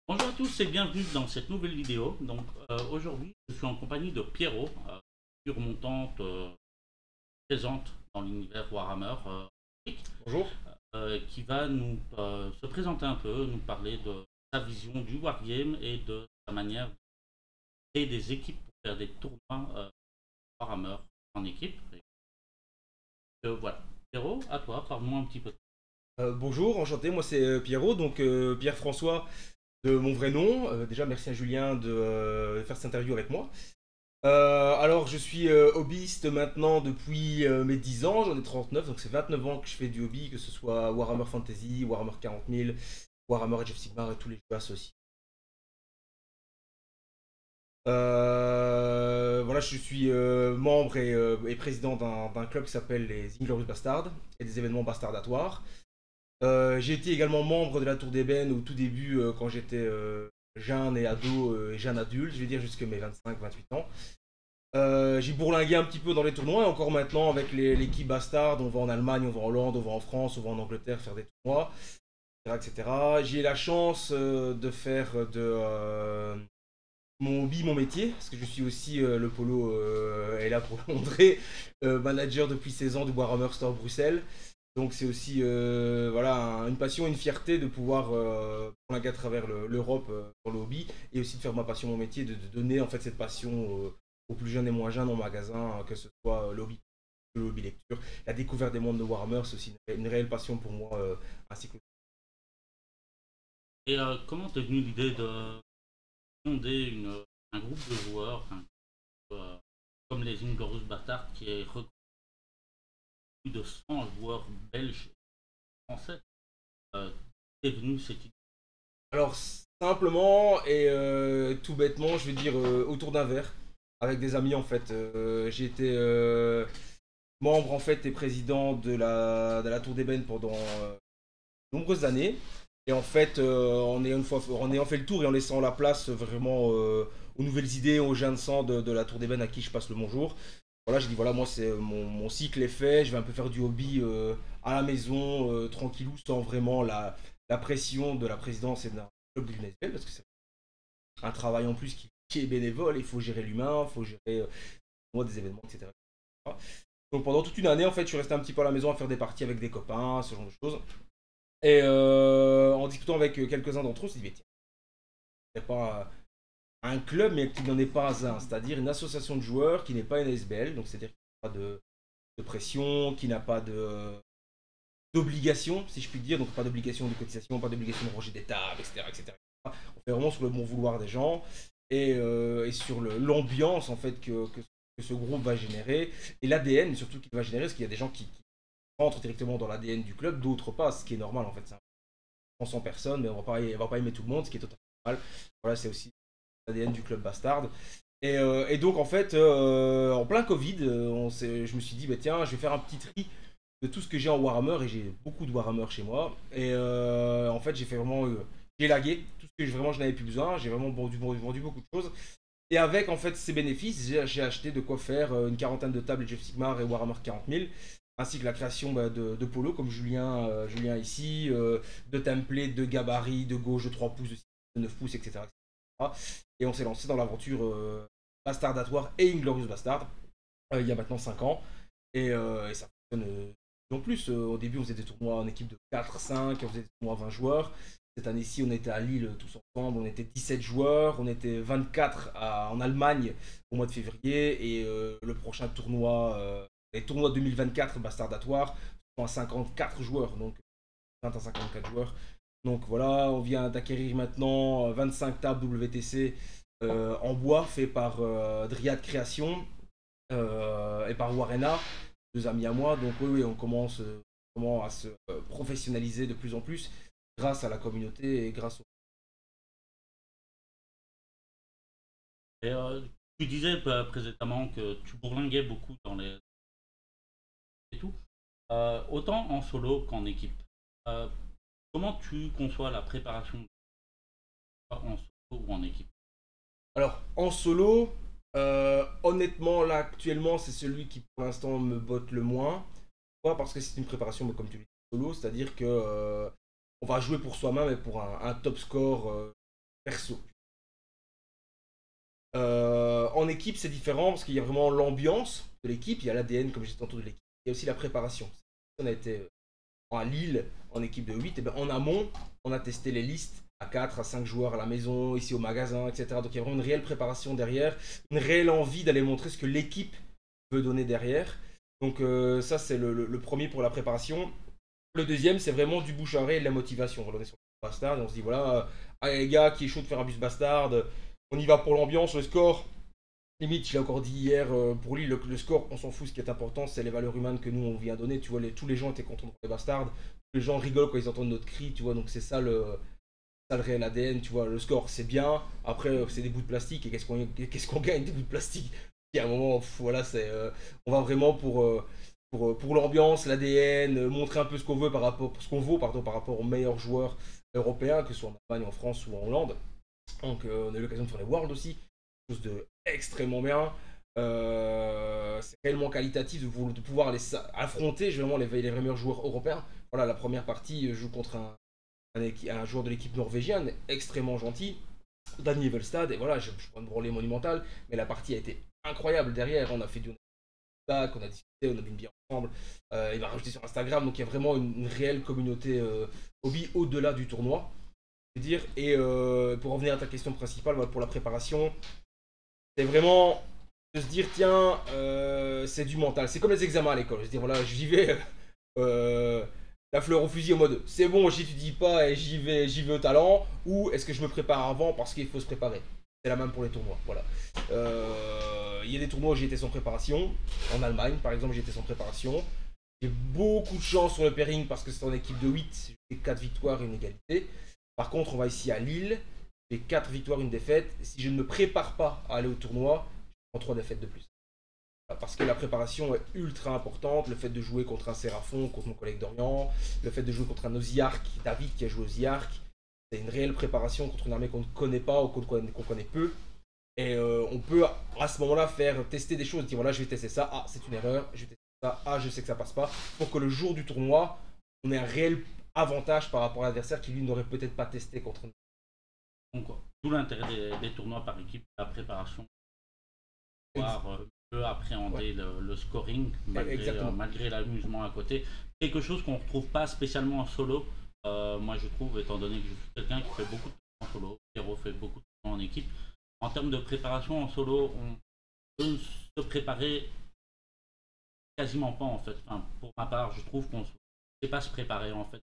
Bonjour à tous et bienvenue dans cette nouvelle vidéo. Aujourd'hui, je suis en compagnie de Pierrot, figure montante présente dans l'univers Warhammer, Bonjour. qui va nous se présenter un peu, nous parler de sa vision du wargame et de sa manière de créer des équipes pour faire des tournois Warhammer en équipe. Voilà. Pierrot, à toi, parle-moi un petit peu. Bonjour, enchanté, moi c'est Pierrot, donc Pierre-François de mon vrai nom. Déjà merci à Julien de faire cette interview avec moi. Alors je suis hobbyiste maintenant depuis mes 10 ans, j'en ai 39, donc c'est 29 ans que je fais du hobby, que ce soit Warhammer Fantasy, Warhammer 40 000, Warhammer Age of Sigmar et tous les jeux associés. Voilà, je suis membre et président d'un club qui s'appelle les Inglorious Bastards et des événements bastardatoires. J'ai été également membre de la Tour d'Ébène au tout début quand j'étais jeune et ado et jeune adulte, je vais dire jusque mes 25-28 ans. J'ai bourlingué un petit peu dans les tournois et encore maintenant avec l'équipe Bastard, on va en Allemagne, on va en Hollande, on va en France, on va en Angleterre faire des tournois, etc. etc. J'ai la chance de faire de mon hobby, mon métier, parce que je suis aussi le polo est là pour le montrer, manager depuis 16 ans du Warhammer Store Bruxelles. Donc c'est aussi voilà, une passion, une fierté de pouvoir prendre à travers l'Europe dans le hobby et aussi de faire ma passion mon métier, de donner en fait cette passion aux plus jeunes et moins jeunes en magasin, que ce soit le hobby lecture, la découverte des mondes de Warhammer, c'est aussi une réelle passion pour moi ainsi que Et comment t'es venue l'idée de fonder un groupe de joueurs, comme les Inglorious Bastards, qui est reconnu plus de 100 joueurs belges et français. euh, est venue cette idée? Alors simplement et tout bêtement, je vais dire autour d'un verre avec des amis en fait. J'ai été membre en fait et président de la Tour d'Ébène pendant nombreuses années. Et en fait, en ayant fait le tour et en laissant la place vraiment aux nouvelles idées, aux jeunes sang de la Tour d'Ébène à qui je passe le bonjour. Voilà, j'ai dit voilà, moi c'est mon cycle est fait, je vais un peu faire du hobby à la maison, tranquillou, sans vraiment la pression de la présidence et d'un club du NSBL, parce que c'est un travail en plus qui est bénévole, il faut gérer l'humain, il faut gérer moi, des événements, etc. Donc pendant toute une année, en fait, je suis resté un petit peu à la maison à faire des parties avec des copains, ce genre de choses. Et en discutant avec quelques-uns d'entre eux, on s'est dit, mais tiens, il n'y a pas un club, mais qui n'en est pas un, c'est-à-dire une association de joueurs qui n'est pas une ASBL, donc c'est-à-dire qu'il n'y a pas de pression, qui n'a pas d'obligation, si je puis dire, donc pas d'obligation de cotisation, pas d'obligation de ranger des tables, etc., etc. On fait vraiment sur le bon vouloir des gens et sur l'ambiance en fait que ce groupe va générer et l'ADN surtout qu'il va générer, parce qu'il y a des gens qui rentrent directement dans l'ADN du club, d'autres pas, ce qui est normal en fait. C'est 100 personnes, mais on va pas aimer tout le monde, ce qui est totalement normal. Voilà, c'est aussi l'ADN du club Bastard. Et donc en fait, en plein Covid, je me suis dit, bah, tiens, je vais faire un petit tri de tout ce que j'ai en Warhammer, et j'ai beaucoup de Warhammer chez moi. Et en fait, j'ai fait vraiment, j'ai lagué tout ce que vraiment je n'avais plus besoin. J'ai vraiment vendu beaucoup de choses. Et avec en fait ces bénéfices, j'ai acheté de quoi faire une quarantaine de tables Age of Sigmar et Warhammer 40 000, ainsi que la création de Polo, comme Julien ici, de templates, de gabarits, de gauche, de 3 pouces, de 6 de 9 pouces, etc. Et on s'est lancé dans l'aventure Bastardatoire et Inglorious Bastard il y a maintenant 5 ans. Et ça fonctionne non plus. Au début, on faisait des tournois en équipe de 4-5, on faisait des tournois à 20 joueurs. Cette année-ci, on était à Lille tous ensemble, on était 17 joueurs, on était 24 en Allemagne au mois de février. Et le prochain tournoi, les tournois 2024 Bastardatoire, sont à 54 joueurs, donc 20 à 54 joueurs. Donc voilà, on vient d'acquérir maintenant 25 tables WTC en bois fait par Dryad Création et par Warena, deux amis à moi. Donc oui, oui, on commence à se professionnaliser de plus en plus grâce à la communauté et grâce au... Et tu disais précédemment que tu bourlinguais beaucoup dans les et tout, autant en solo qu'en équipe. Euh, Comment tu conçois la préparation en solo ou en équipe? Alors, en solo, honnêtement, là, actuellement, c'est celui qui, pour l'instant, me botte le moins. Pourquoi? Parce que c'est une préparation, mais comme tu le dis, solo, c'est-à-dire que on va jouer pour soi-même et pour un top score perso. En équipe, c'est différent parce qu'il y a vraiment l'ambiance de l'équipe, il y a l'ADN, comme je disais tantôt, de l'équipe. Il y a aussi la préparation. On a été à Lille en équipe de 8, et bien en amont, on a testé les listes à 4, à 5 joueurs à la maison, ici au magasin, etc. Donc il y a vraiment une réelle préparation derrière, une réelle envie d'aller montrer ce que l'équipe veut donner derrière. Donc ça, c'est le premier pour la préparation. Le deuxième, c'est vraiment du bouche à oreille et de la motivation. On est sur le bastard et on se dit voilà, les gars qui est chaud de faire un bus bastard, on y va pour l'ambiance, le score. Limite, je l'ai encore dit hier, pour lui, le score, on s'en fout. Ce qui est important, c'est les valeurs humaines que nous, on vient donner. Tu vois, tous les gens étaient contents de les bastards. Les gens rigolent quand ils entendent notre cri, tu vois. Donc, c'est ça le réel ADN, tu vois. Le score, c'est bien. Après, c'est des bouts de plastique. Et qu'est-ce qu'on gagne des bouts de plastique? Et à un moment, voilà, on va vraiment pour l'ambiance, l'ADN, montrer un peu ce qu'on veut ce qu'on vaut, pardon, par rapport aux meilleurs joueurs européens, que ce soit en Allemagne, en France ou en Hollande. Donc, on a eu l'occasion de faire les Worlds aussi, chose de extrêmement bien. C'est réellement qualitatif de pouvoir les affronter vraiment les vrais meilleurs joueurs européens. Voilà, la première partie, je joue contre un joueur de l'équipe norvégienne, extrêmement gentil, Danny Evelstad, et voilà, je prends une branlée monumentale, mais la partie a été incroyable derrière. On a fait du tac, on a discuté, on a bu une bière ensemble, il m'a rajouté sur Instagram, donc il y a vraiment une réelle communauté hobby au-delà du tournoi. Dire. Et pour revenir à ta question principale, pour la préparation, c'est vraiment de se dire tiens, c'est du mental. C'est comme les examens à l'école. Je veux dire voilà, j'y vais la fleur au fusil en mode c'est bon, j'étudie pas et j'y vais au talent. Ou est-ce que je me prépare avant parce qu'il faut se préparer. C'est la même pour les tournois. Voilà. Il y a des tournois où j'ai été sans préparation. En Allemagne, par exemple, j'ai été sans préparation. J'ai beaucoup de chance sur le pairing parce que c'est en équipe de 8. J'ai 4 victoires et une égalité. Par contre, on va ici à Lille, j'ai 4 victoires, une défaite. Si je ne me prépare pas à aller au tournoi, je prends 3 défaites de plus. Parce que la préparation est ultra importante. Le fait de jouer contre un Sérafon, contre mon collègue d'Orient, le fait de jouer contre un Osiark, David qui a joué Osiark, c'est une réelle préparation contre une armée qu'on ne connaît pas ou qu'on connaît peu. Et on peut à ce moment-là faire tester des choses, dire voilà, je vais tester ça, ah, c'est une erreur, je vais tester ça, ah, je sais que ça passe pas, pour que le jour du tournoi, on ait un réel avantage par rapport à l'adversaire qui lui n'aurait peut-être pas testé contre nous. Donc, tout l'intérêt des tournois par équipe, la préparation, pouvoir mieux appréhender le scoring malgré l'amusement à côté. Quelque chose qu'on ne retrouve pas spécialement en solo, moi je trouve, étant donné que je suis quelqu'un qui fait beaucoup de tournois en solo, Pierrot fait beaucoup de tournois en équipe. En termes de préparation en solo, on peut se préparer quasiment pas en fait. Enfin, pour ma part, je trouve qu'on ne sait pas se préparer en fait.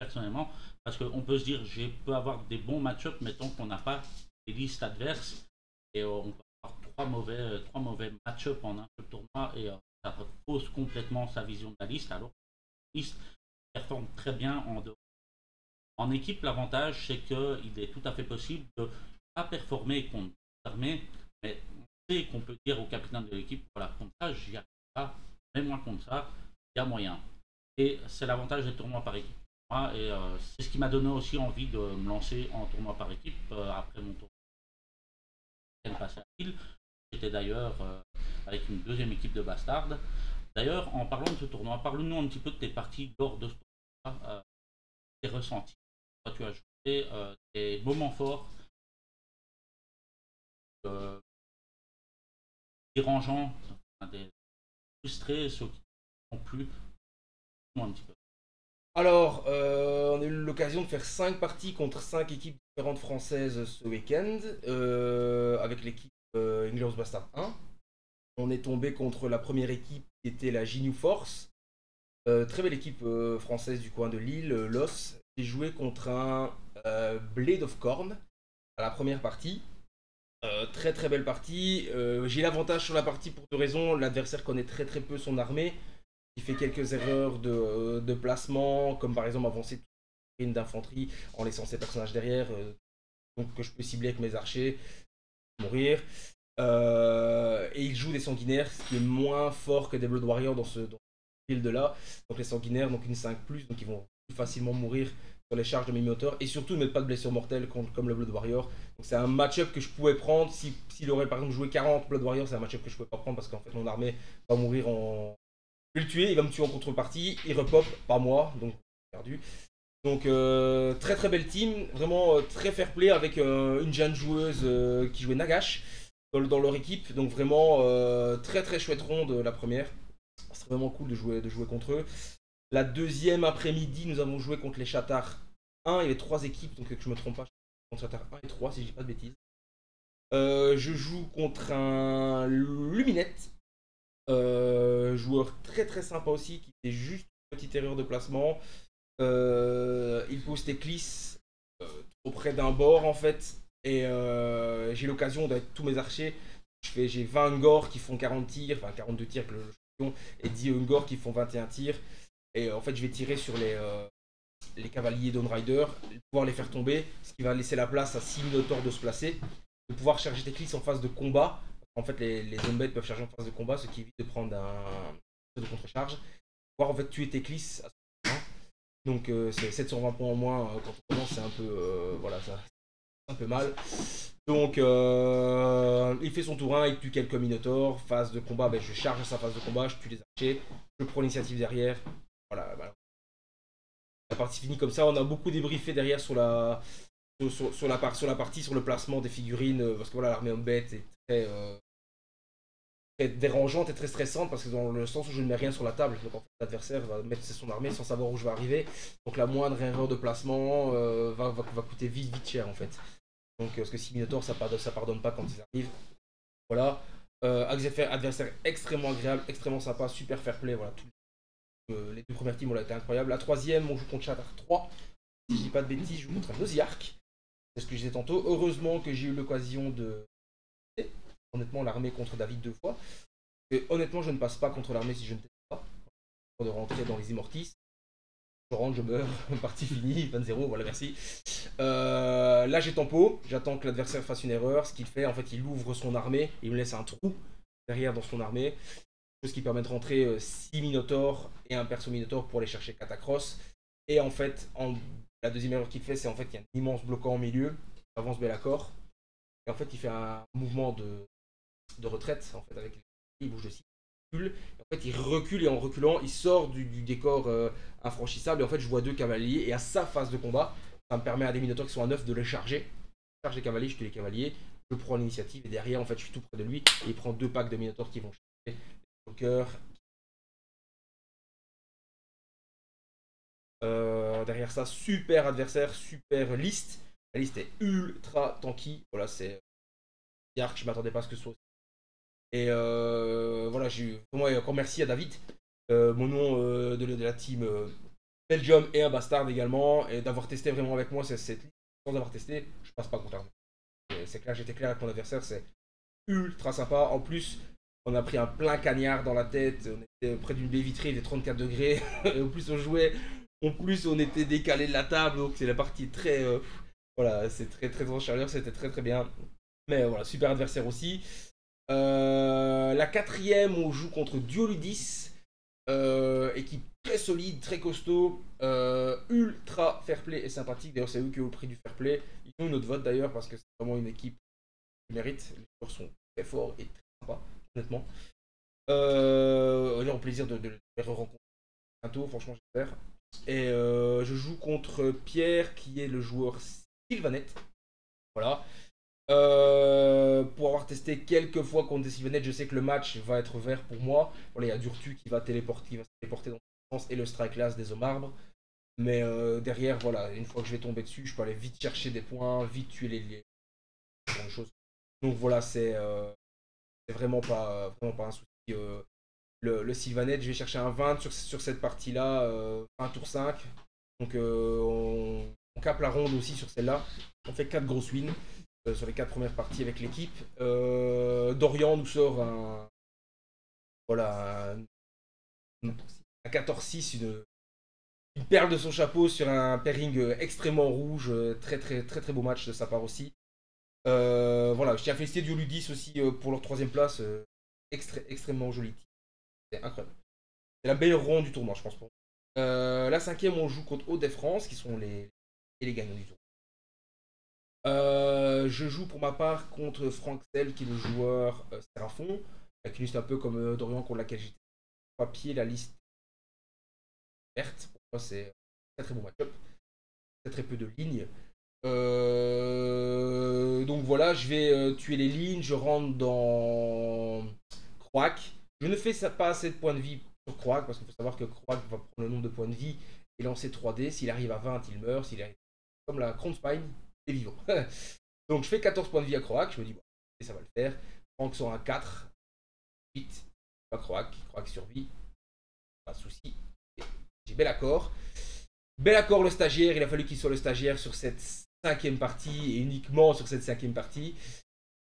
Personnellement, parce qu'on peut se dire je peux avoir des bons match-ups mais tant qu'on n'a pas des listes adverses et on peut avoir trois mauvais match-ups en un seul tournoi et ça repose complètement sa vision de la liste. Alors la liste performe très bien en dehors. En équipe, l'avantage c'est qu'il est tout à fait possible de ne pas performer contre l'armée, mais on sait qu'on peut dire au capitaine de l'équipe voilà, contre ça j'y arrive pas, mais moi contre ça il y a moyen. Et c'est l'avantage des tournois par équipe. Et c'est ce qui m'a donné aussi envie de me lancer en tournoi par équipe après mon tournoi passé à Lille. J'étais d'ailleurs avec une deuxième équipe de Bastard. D'ailleurs, en parlant de ce tournoi, parle-nous un petit peu de tes parties lors de ce tournoi, tes ressentis. Toi, tu as joué des moments forts, dérangeants, des frustrés, ceux qui n'ont plus. Un petit peu. Alors, on a eu l'occasion de faire 5 parties contre 5 équipes différentes françaises ce week-end, avec l'équipe Inglourious Bastard 1. On est tombé contre la première équipe qui était la Ginu Force, très belle équipe française du coin de Lille, LOS. J'ai joué contre un Blade of Corn à la première partie. Très très belle partie. J'ai l'avantage sur la partie pour 2 raisons. L'adversaire connaît très très peu son armée. Il fait quelques erreurs de placement, comme par exemple avancer une d'infanterie en laissant ses personnages derrière, donc que je peux cibler avec mes archers, mourir. Et il joue des sanguinaires, ce qui est moins fort que des Blood Warriors dans ce build là. Donc les sanguinaires, donc une 5+, donc ils vont plus facilement mourir sur les charges de mes moteurs, et surtout ne mettent pas de blessures mortelles comme le Blood Warrior. Donc c'est un match-up que je pouvais prendre, s'il aurait par exemple joué 40 Blood Warrior, c'est un match-up que je pouvais pas prendre parce qu'en fait mon armée va mourir en... Je vais le tuer, il va me tuer en contrepartie, il repop, pas moi, donc perdu. Donc très très belle team, vraiment très fair play avec une jeune joueuse qui jouait Nagash dans leur équipe. Donc vraiment très très chouette ronde la première. C'est vraiment cool de jouer contre eux. La deuxième après-midi, nous avons joué contre les Chatars 1. Il y avait 3 équipes, donc que je me trompe pas, contre Chatars 1 et 3 si je dis pas de bêtises. Je joue contre un Luminette, joueur très très sympa aussi, qui fait juste une petite erreur de placement. Il pose Teclis auprès d'un bord en fait, et j'ai l'occasion d'avec tous mes archers, j'ai 20 Ungor qui font 40 tirs, enfin 42 tirs que le champion, et 10 Ungor qui font 21 tirs, et en fait je vais tirer sur les cavaliers d'Onrider, pouvoir les faire tomber, ce qui va laisser la place à 6 Minotaurs de se placer, de pouvoir charger Teclis en phase de combat. En fait les zombies peuvent charger en phase de combat, ce qui évite de prendre un de contre-charge, pouvoir en fait tuer Teclis à ce moment. Donc c'est 720 points en moins quand on commence, c'est un peu voilà, ça un peu mal. Donc il fait son tour 1, il tue quelques minotaures, phase de combat, ben, je charge sa phase de combat, je tue les archers, je prends l'initiative derrière. Voilà, voilà. La partie finie comme ça, on a beaucoup débriefé derrière sur la partie, sur le placement des figurines, parce que voilà, l'armée homme bête est très dérangeante et très stressante, parce que dans le sens où je ne mets rien sur la table, donc en fait, l'adversaire va mettre son armée sans savoir où je vais arriver, donc la moindre erreur de placement va coûter vite cher en fait. Donc parce que 6 Minotaurs ça pardonne pas quand ils arrivent. Voilà. Adversaire extrêmement agréable, extrêmement sympa, super fair play, voilà. Les 2 premières teams ont été incroyables. La troisième, on joue contre Chattar 3. Si je dis pas de bêtises, je joue contre un Osiark. C'est ce que je disais tantôt. Heureusement que j'ai eu l'occasion de. Honnêtement, l'armée contre David 2 fois. Et honnêtement, je ne passe pas contre l'armée si je ne teste pas. De rentrer dans les Immortis. Je rentre, je meurs, partie finie, 20-0, voilà, merci. Là, j'ai tempo, j'attends que l'adversaire fasse une erreur. Ce qu'il fait, en fait, il ouvre son armée, il me laisse un trou derrière dans son armée. Chose qui permet de rentrer 6 Minotaurs et un perso Minotaur pour aller chercher Catacross. Et en fait, la deuxième erreur qu'il fait, c'est en fait, il y a un immense bloquant au milieu, il avance Bellacor. Et en fait, il fait un mouvement de retraite, en fait, avec il bouge de 6. En fait, il recule et en reculant, il sort du décor infranchissable. Et en fait, je vois 2 cavaliers. Et à sa phase de combat, ça me permet à des minotaures qui sont à 9 de les charger. Je charge les cavaliers, je tue les cavaliers. Je prends l'initiative. Et derrière, en fait, je suis tout près de lui. Et il prend 2 packs de minotaures qui vont charger. Joker. Derrière ça, super adversaire, super liste. La liste est ultra tanky. Voilà, c'est Yark, je m'attendais pas à ce que ce soit. Et voilà, j'ai vraiment encore merci à David, mon nom de la team Belgium et un bastard également, et d'avoir testé vraiment avec moi cette liste. Sans avoir testé, je passe pas contre l'armée. C'est clair, j'étais clair avec mon adversaire, c'est ultra sympa. En plus, on a pris un plein cagnard dans la tête, on était près d'une baie vitrée, il était 34 degrés. Et en plus, on jouait, en plus, on était décalé de la table, donc c'est la partie très. Voilà, c'est très très en chaleur, c'était très très bien. Mais voilà, super adversaire aussi. La quatrième, on joue contre Dioludis, équipe très solide, très costaud, ultra fair play et sympathique. D'ailleurs, c'est eux qui ont le prix du fair play. Ils ont notre vote d'ailleurs parce que c'est vraiment une équipe qui mérite. Les joueurs sont très forts et très sympas, honnêtement. On aura plaisir de les rencontrer bientôt, franchement, j'espère. Et je joue contre Pierre qui est le joueur Sylvanette. Voilà. Pour avoir testé quelques fois contre des Sylvanettes, je sais que le match va être vert pour moi. Voilà, il y a Durtu qui va se téléporter dans le sens et le strike class des hommes arbres. Mais derrière, voilà, une fois que je vais tomber dessus, je peux aller vite chercher des points, vite tuer les choses. Donc voilà, c'est vraiment pas un souci. Le Sylvanette, je vais chercher un 20 sur cette partie-là, un tour 5. Donc on cape la ronde aussi sur celle-là. On fait 4 grosses wins sur les 4 premières parties avec l'équipe. Dorian nous sort un 14-6, une perle de son chapeau sur un pairing extrêmement rouge. Très très très très beau match de sa part aussi. Voilà, je tiens à féliciter Dioludis aussi pour leur 3ème place. Extrêmement joli. C'est incroyable. C'est la meilleure ronde du tournoi, je pense. La 5ème, on joue contre Hauts-de-France, qui sont les gagnants du tour. Je joue pour ma part contre Frank Sell, qui est le joueur Seraphon, avec une liste un peu comme Dorian contre laquelle j'étais. Papier, la liste verte, pour moi c'est un très très bon match-up. très peu de lignes. Donc voilà, je vais tuer les lignes, je rentre dans Croak. Je ne fais pas assez de points de vie sur Croak, parce qu'il faut savoir que Croak va prendre le nombre de points de vie et lancer 3D. S'il arrive à 20, il meurt. S'il arrive comme la Kronspine, il est vivant. Donc je fais 14 points de vie à Croak, je me dis, bon, ça va le faire. Franck sort un 4, 8, pas Croak survit, pas de souci. J'ai Be'lakor. Be'lakor le stagiaire, il a fallu qu'il soit le stagiaire sur cette 5e partie, et uniquement sur cette 5e partie.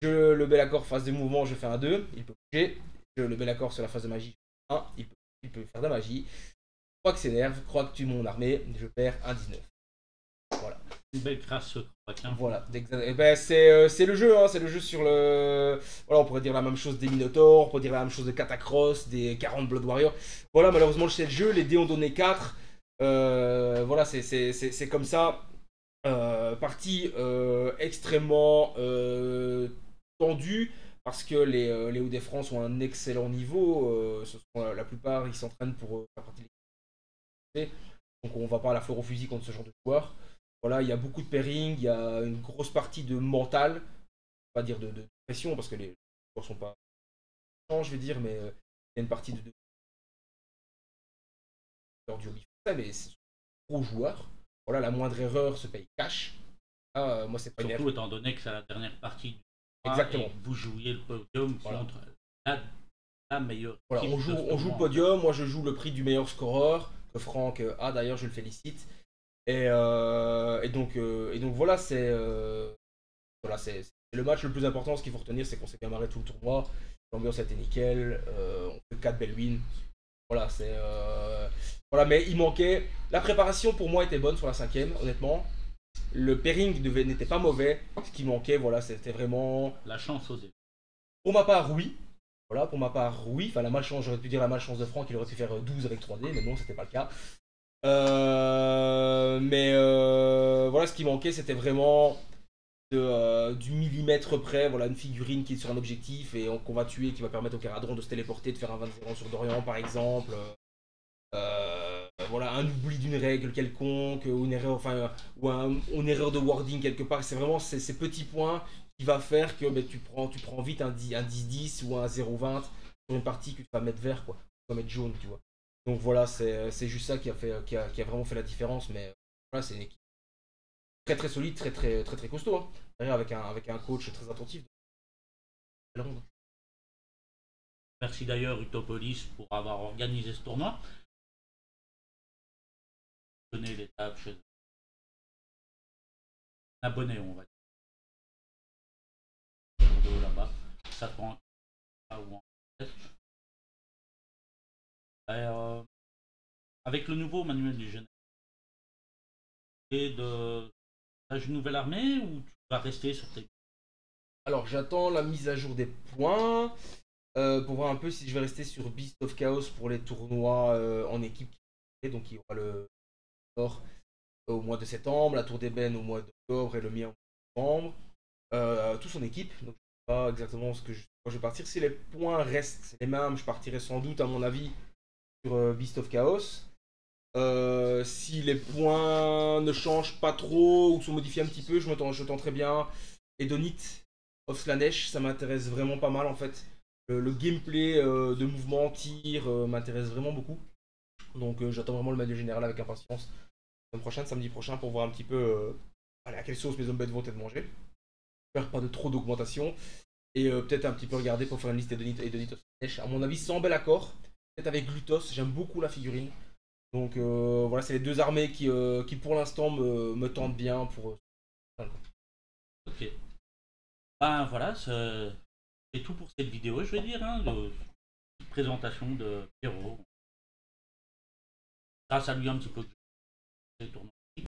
Le Be'lakor phase de mouvement, je fais un 2, il peut bouger. Le Be'lakor sur la phase de magie, 1, il peut faire de la magie. Croak s'énerve, Croak tue mon armée, je perds un 19. Voilà. Une belle crasse Croak. Hein. Voilà, ben, c'est le jeu, hein, c'est le jeu sur le... Voilà, on pourrait dire la même chose des Minotaurs, on pourrait dire la même chose de Catacross, des 40 Blood Warriors. Voilà, malheureusement, c'est le jeu, les dés ont donné 4. Voilà, c'est comme ça. Partie extrêmement tendue, parce que les Hauts-de-France ont un excellent niveau. La plupart, ils s'entraînent pour faire partie de l'équipe. Donc on va pas à la fleur au fusil contre ce genre de joueurs. Voilà, il y a beaucoup de pairing, il y a une grosse partie de mental, pas dire de pression, parce que les joueurs sont pas... je vais dire, mais il y a une partie de mais c'est gros joueurs. Voilà, la moindre erreur se paye cash. Moi, c'est pas surtout étant donné que c'est la dernière partie du exactement. Et vous jouiez le podium contre la meilleure voilà, on joue le podium, moi je joue le prix du meilleur scoreur, que Franck a d'ailleurs, je le félicite. Et donc voilà, c'est le match le plus important. Ce qu'il faut retenir, c'est qu'on s'est bien marré tout le tournoi. L'ambiance a été nickel. On fait 4 belles wins. Voilà, voilà, mais il manquait. La préparation pour moi était bonne sur la 5e, honnêtement. Le pairing n'était pas mauvais. Ce qui manquait, voilà, c'était vraiment. La chance au début. Pour ma part, oui. Voilà, pour ma part, oui. Enfin, la malchance, j'aurais pu dire la malchance de Franck, il aurait pu faire 12 avec 3D, mais non, c'était pas le cas. Voilà, ce qui manquait, c'était vraiment du millimètre près. Voilà, une figurine qui est sur un objectif et qu'on va tuer, qui va permettre au Caradron de se téléporter, de faire un 20-0 sur Dorian par exemple. Voilà, un oubli d'une règle quelconque, ou une erreur, enfin, une erreur de wording quelque part. C'est vraiment ces petits points qui va faire que tu prends vite un 10-10 ou un 0-20 sur une partie que tu vas mettre vert, quoi. Tu vas mettre jaune, tu vois. Donc voilà, c'est juste ça qui a vraiment fait la différence. Mais voilà, c'est une équipe très très solide, très costaud. Hein. Avec un coach très attentif. Merci d'ailleurs Utopolis pour avoir organisé ce tournoi. Donner l'étape chez un abonné, on va dire. Là-bas, ça prend ou en avec le nouveau manuel du général et de une nouvelle armée ou tu vas rester sur tes... Alors j'attends la mise à jour des points pour voir un peu si je vais rester sur Beast of Chaos pour les tournois en équipe. Donc il y aura le Nord au mois de septembre, la Tour d'Ébène au mois d'octobre et le mien en novembre. Tous en équipe, donc je ne sais pas exactement quand je vais partir. Si les points restent les mêmes, je partirai sans doute à mon avis sur Beast of Chaos. Si les points ne changent pas trop ou sont modifiés un petit peu, je tenterai bien Hedonite of Slanesh, ça m'intéresse vraiment pas mal en fait. Le gameplay de mouvement, tir m'intéresse vraiment beaucoup. Donc j'attends vraiment le manuel général avec impatience. La semaine prochaine, samedi prochain, pour voir un petit peu à quelle sauce mes hommes-bêtes vont être mangés. J'espère pas de trop d'augmentation. Et peut-être un petit peu regarder pour faire une liste Hedonite of Slanesh. À mon avis, sans Be'lakor, peut-être avec Glutos, j'aime beaucoup la figurine. Donc voilà, c'est les deux armées qui pour l'instant me tentent bien pour... Ok. Ben voilà, c'est tout pour cette vidéo, je vais dire, hein, de présentation de Pierrot. Grâce à lui un petit peu.